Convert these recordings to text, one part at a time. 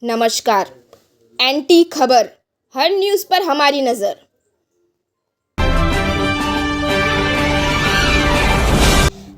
नमस्कार। एनटी खबर, हर न्यूज़ पर हमारी नज़र।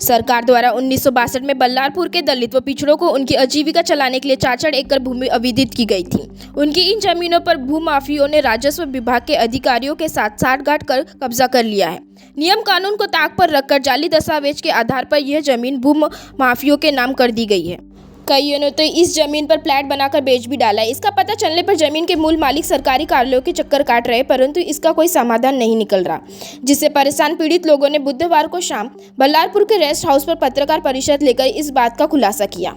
सरकार द्वारा 1962 में बल्लारपुर के दलित व पिछड़ों को उनकी आजीविका चलाने के लिए 4 एकड़ भूमि अधिग्रहित की गई थी। उनकी इन जमीनों पर भूमाफियों ने राजस्व विभाग के अधिकारियों के साथ साठगांठ कर कब्जा कर लिया है। नियम कानून को ताक पर रखकर जाली दस्तावेज के आधार पर यह जमीन भूमाफियों के नाम कर दी गई है। कईयों ने तो इस जमीन पर फ्लैट बनाकर बेच भी डाला है। इसका पता चलने पर जमीन के मूल मालिक सरकारी कार्यालयों के चक्कर काट रहे, परंतु इसका कोई समाधान नहीं निकल रहा, जिससे परेशान पीड़ित लोगों ने बुधवार को शाम बल्लारपुर के रेस्ट हाउस पर पत्रकार परिषद लेकर इस बात का खुलासा किया।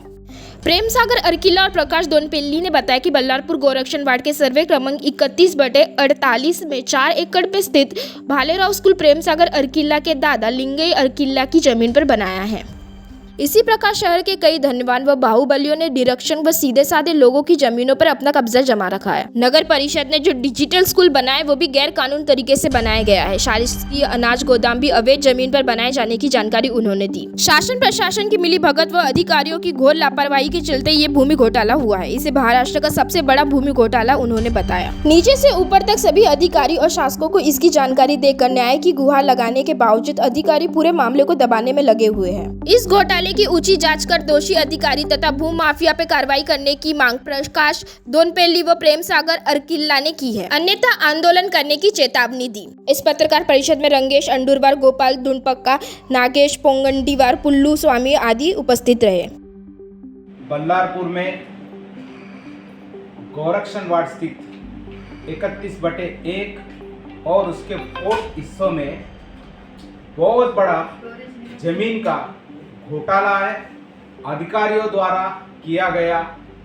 प्रेम सागर अरकिल्ला और प्रकाश दोनपेल्ली ने बताया कि बल्लारपुर गोरक्षण वार्ड के सर्वे क्रमांक 31/48 में 4 एकड़ में स्थित भालेराव स्कूल प्रेम सागर अरकिल्ला के दादा लिंगई अरकिल्ला की जमीन पर बनाया है। इसी प्रकार शहर के कई धनवान व बाहुबलियों ने निरीक्षण व सीधे साधे लोगों की जमीनों पर अपना कब्जा जमा रखा है। नगर परिषद ने जो डिजिटल स्कूल बनाए वो भी गैर कानून तरीके से बनाया गया है। शासकीय अनाज गोदाम भी अवैध जमीन पर बनाए जाने की जानकारी उन्होंने दी। शासन प्रशासन की मिली भगत व अधिकारियों की घोर लापरवाही के चलते ये भूमि घोटाला हुआ है। इसे महाराष्ट्र का सबसे बड़ा भूमि घोटाला उन्होंने बताया। नीचे से ऊपर तक सभी अधिकारी और शासकों को इसकी जानकारी देकर न्याय की गुहार लगाने के बावजूद अधिकारी पूरे मामले को दबाने में लगे हुए हैं। इस घोटाले की ऊंची जांच कर दोषी अधिकारी तथा भूमि माफिया पे कार्रवाई करने की मांग प्रकाश दोनपेल्ली व प्रेम सागर अरकिल्ला ने की है, अन्यथा आंदोलन करने की चेतावनी दी। इस पत्रकार परिषद में रंगेश अंडुरवार, गोपाल धुंडपक्का, नागेश पोंगंडीवार, पुल्लू स्वामी आदि उपस्थित रहे। बल्लारपुर में गोरक्षण वार्ड स्थित 31/1 और उसके 4 हिस्सों में बहुत बड़ा जमीन का घोटाला है। अधिकारियों द्वारा किया गया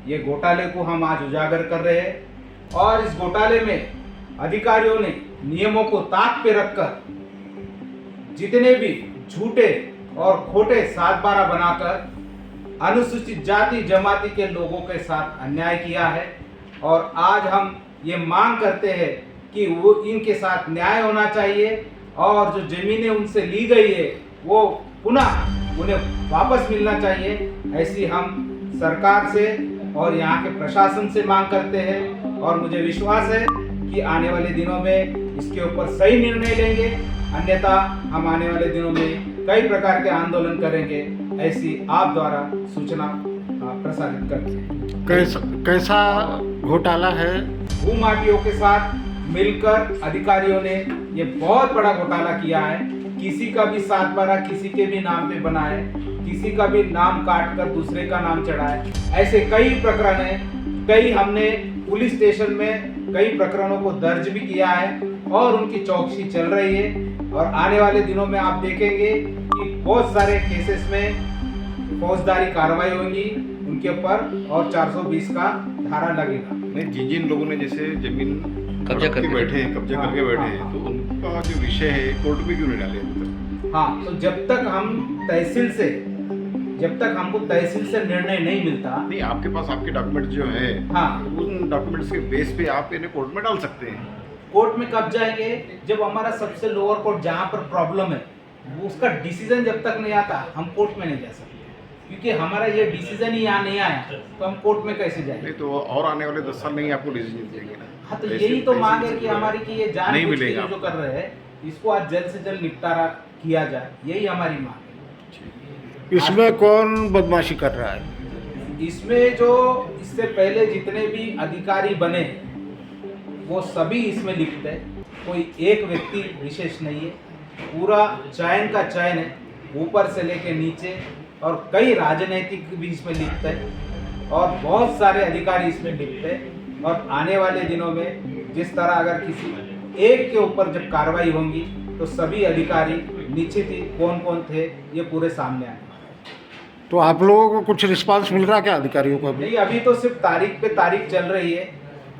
ये घोटाले को हम आज उजागर कर रहे हैं और इस घोटाले में अधिकारियों ने नियमों को ताक पे रखकर जितने भी झूठे और खोटे 7/12 बनाकर अनुसूचित जाति जमाती के लोगों के साथ अन्याय किया है। और आज हम ये मांग करते हैं कि वो इनके साथ न्याय होना चाहिए और जो जमीनें उनसे ली गई है वो पुनः उन्हें वापस मिलना चाहिए। ऐसी हम सरकार से और यहाँ के प्रशासन से मांग करते हैं और मुझे विश्वास है कि आने वाले दिनों में इसके ऊपर सही निर्णय लेंगे, अन्यथा हम आने वाले दिनों में कई प्रकार के आंदोलन करेंगे, ऐसी आप द्वारा सूचना प्रसारित करते हैं। कैसा घोटाला है? भूमाफियों के साथ मिलकर अधिकारियों ने ये बहुत बड़ा घोटाला किया है। किसी का भी 7/12 किसी के भी नाम पे बनाए, किसी का भी नाम काट कर दूसरे का नाम चढ़ाए, ऐसे कई प्रकरण हैं। कई हमने पुलिस स्टेशन में कई प्रकरणों को दर्ज भी किया है और उनकी चौकसी चल रही है। और आने वाले दिनों में आप देखेंगे कि बहुत सारे केसेस में फौजदारी कार्रवाई होगी उनके ऊपर और 420 का धारा लगेगा। नहीं, जिन लोगों ने जैसे जमीन कब्जा करके बैठे हैं तो उनका जो विषय है कोर्ट में क्यों नहीं डाले? हाँ, तो जब तक हमको तहसील से निर्णय नहीं मिलता, नहीं, आपके पास आपके डॉक्यूमेंट जो है, हाँ, उन डॉक्यूमेंट्स के बेस पे आप इन्हें कोर्ट में डाल सकते हैं। कोर्ट में कब जाएंगे? जब हमारा सबसे लोअर कोर्ट जहाँ पर प्रॉब्लम है उसका डिसीजन जब तक नहीं आता हम कोर्ट में नहीं जा सकते, क्योंकि हमारा ये डिसीजन ही यहाँ नहीं आया तो हम कोर्ट में कैसे जाएंगे? नहीं तो और आने वाले 10 साल नहीं आपको डिसीजन देंगे ना। हाँ, तो यही तो मांग है कि हमारी कि ये जान नहीं बूझ के मिलेगा जो कर रहे हैं इसको आज जल्द से जल्द निपटारा किया जाए, यही हमारी मांग है। इसमें कौन बदमाशी कर रहा है? इसमें जो इससे पहले जितने भी अधिकारी बने वो सभी इसमें लिप्त है, कोई एक व्यक्ति विशेष नहीं है। पूरा चयन का चयन है, ऊपर से लेके नीचे, और कई राजनीतिक भी इसमें लिप्त है और बहुत सारे अधिकारी इसमें लिप्त है। और आने वाले दिनों में जिस तरह अगर किसी एक के ऊपर जब कार्रवाई होंगी तो सभी अधिकारी निश्चित ही कौन कौन थे ये पूरे सामने आए। तो आप लोगों को कुछ रिस्पांस मिल रहा क्या अधिकारियों को? नहीं, अभी तो सिर्फ तारीख पे तारीख चल रही है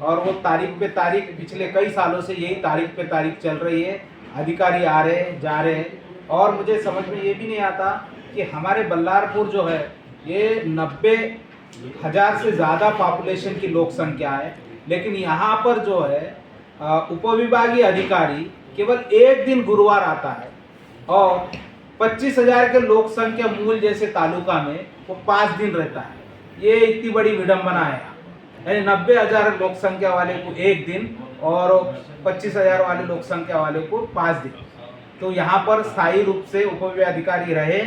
और वो तारीख पे तारीख पिछले कई सालों से यही तारीख पे तारीख चल रही है। अधिकारी आ रहे हैं, जा रहे हैं और मुझे समझ में ये भी नहीं आता कि हमारे बल्लारपुर जो है ये 90,000 से ज़्यादा पॉपुलेशन की लोक संख्या है, लेकिन यहाँ पर जो है उपविभागीय अधिकारी केवल एक दिन गुरुवार आता है और 25,000 के लोक संख्या मूल जैसे तालुका में वो 5 दिन रहता है। ये इतनी बड़ी विडंबना है। यानी 90,000 लोक संख्या वाले को 1 दिन और 25,000 वाले लोक संख्या वाले को 5 दिन। तो यहाँ पर स्थायी रूप से उपविभागाधिकारी रहे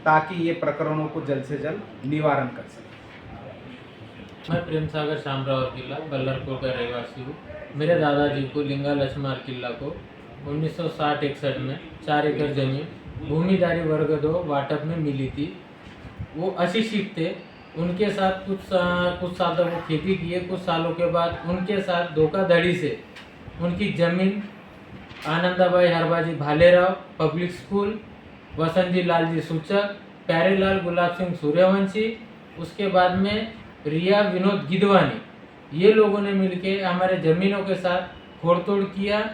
ताकि ये प्रकरणों को जल्द से जल्द निवारण कर सके। मैं प्रेम सागर शामराव किला बल्लरपुर का रहवासी हूँ। मेरे दादाजी को लिंगा लक्ष्मार किला को 1960-61 में 4 एकड़ जमीन भूमिदारी वर्ग 2 वाटप में मिली थी। वो अशिक्षित थे, उनके साथ कुछ साल तक वो खेती किए। कुछ सालों के बाद उनके साथ धोखाधड़ी से उनकी ज़मीन आनंदाबाई हरबाजी भालेराव पब्लिक स्कूल, वसंत जी लाल जी सूचक, प्यारेलाल गुलाब सिंह सूर्यवंशी, उसके बाद में रिया विनोद गिदवानी, ये लोगों ने मिलके हमारे ज़मीनों के साथ फोड़तोड़ किया।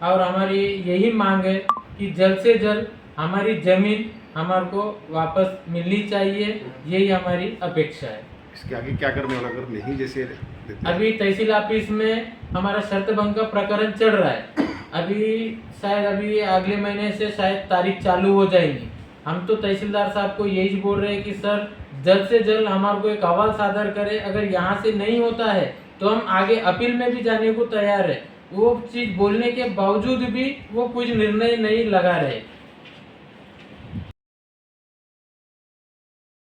और हमारी यही मांग है कि जल्द से जल्द हमारी ज़मीन हमारे को वापस मिलनी चाहिए, यही हमारी अपेक्षा है। इसके आगे क्या करने वाला, अगर नहीं जैसे देते हैं? अभी तहसील ऑफिस में हमारा शर्त भंग का प्रकरण चल रहा है। अभी अगले महीने से शायद तारीख चालू हो जाएगी। हम तो तहसीलदार साहब को यही बोल रहे हैं कि सर जल्द से जल्द हमारे को एक हवाला सादर करें। अगर यहाँ से नहीं होता है तो हम आगे अपील में भी जाने को तैयार है। वो चीज़ बोलने के बावजूद भी वो कुछ निर्णय नहीं लगा रहे।